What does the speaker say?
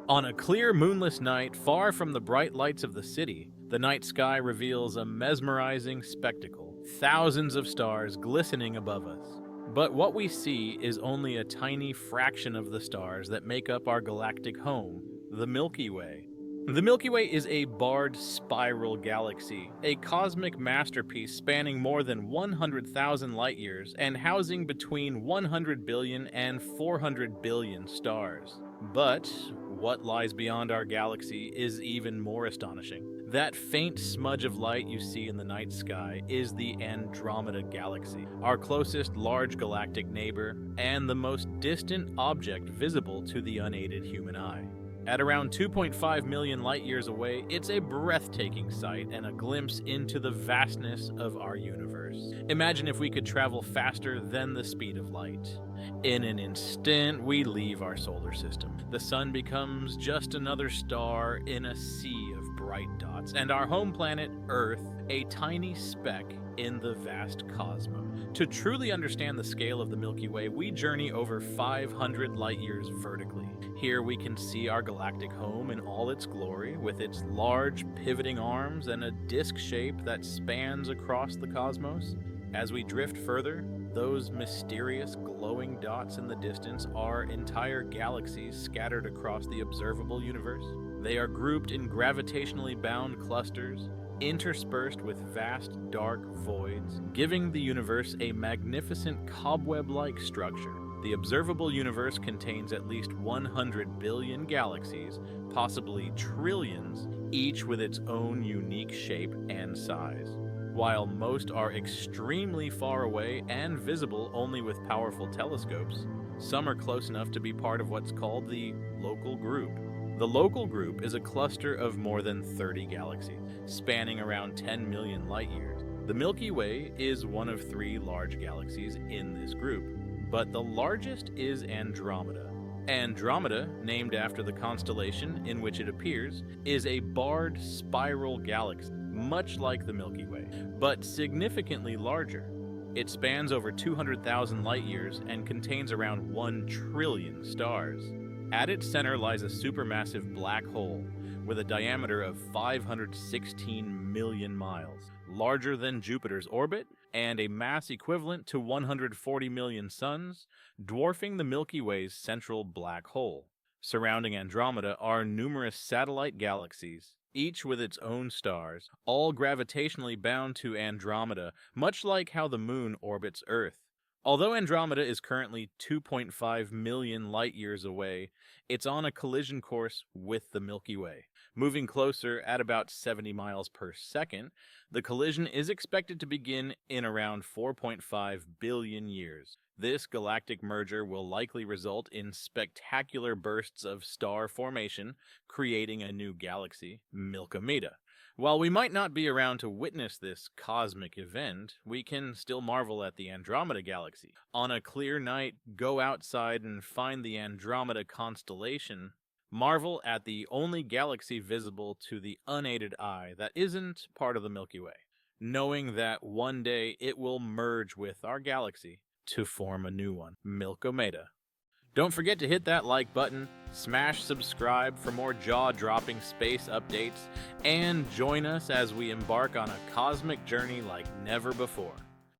On a clear moonless night, far from the bright lights of the city, the night sky reveals a mesmerizing spectacle, thousands of stars glistening above us. But what we see is only a tiny fraction of the stars that make up our galactic home, the Milky Way. The Milky Way is a barred spiral galaxy, a cosmic masterpiece spanning more than 100,000 light years and housing between 100 billion and 400 billion stars. But what lies beyond our galaxy is even more astonishing. That faint smudge of light you see in the night sky is the Andromeda Galaxy, our closest large galactic neighbor and the most distant object visible to the unaided human eye. At around 2.5 million light-years away, it's a breathtaking sight and a glimpse into the vastness of our universe. Imagine if we could travel faster than the speed of light. In an instant, we leave our solar system. The sun becomes just another star in a sea of bright dots, and our home planet, Earth, a tiny speck in the vast cosmos. To truly understand the scale of the Milky Way, we journey over 500 light-years vertically. Here we can see our galactic home in all its glory, with its large pivoting arms and a disk shape that spans across the cosmos. As we drift further, those mysterious glowing dots in the distance are entire galaxies scattered across the observable universe. They are grouped in gravitationally bound clusters, interspersed with vast dark voids, giving the universe a magnificent cobweb-like structure. The observable universe contains at least 100 billion galaxies, possibly trillions, each with its own unique shape and size. While most are extremely far away and visible only with powerful telescopes, some are close enough to be part of what's called the local group. The local group is a cluster of more than 30 galaxies, spanning around 10 million light-years. The Milky Way is one of 3 large galaxies in this group, but the largest is Andromeda. Andromeda, named after the constellation in which it appears, is a barred spiral galaxy, much like the Milky Way, but significantly larger. It spans over 200,000 light-years and contains around 1 trillion stars. At its center lies a supermassive black hole with a diameter of 516 million miles, larger than Jupiter's orbit and a mass equivalent to 140 million suns, dwarfing the Milky Way's central black hole. Surrounding Andromeda are numerous satellite galaxies, each with its own stars, all gravitationally bound to Andromeda, much like how the Moon orbits Earth. Although Andromeda is currently 2.5 million light-years away, it's on a collision course with the Milky Way. Moving closer at about 70 miles per second, the collision is expected to begin in around 4.5 billion years. This galactic merger will likely result in spectacular bursts of star formation, creating a new galaxy, Milkomeda. While we might not be around to witness this cosmic event, we can still marvel at the Andromeda Galaxy. On a clear night, go outside and find the Andromeda constellation. Marvel at the only galaxy visible to the unaided eye that isn't part of the Milky Way, knowing that one day it will merge with our galaxy to form a new one, Milkomeda. Don't forget to hit that like button, smash subscribe for more jaw-dropping space updates, and join us as we embark on a cosmic journey like never before.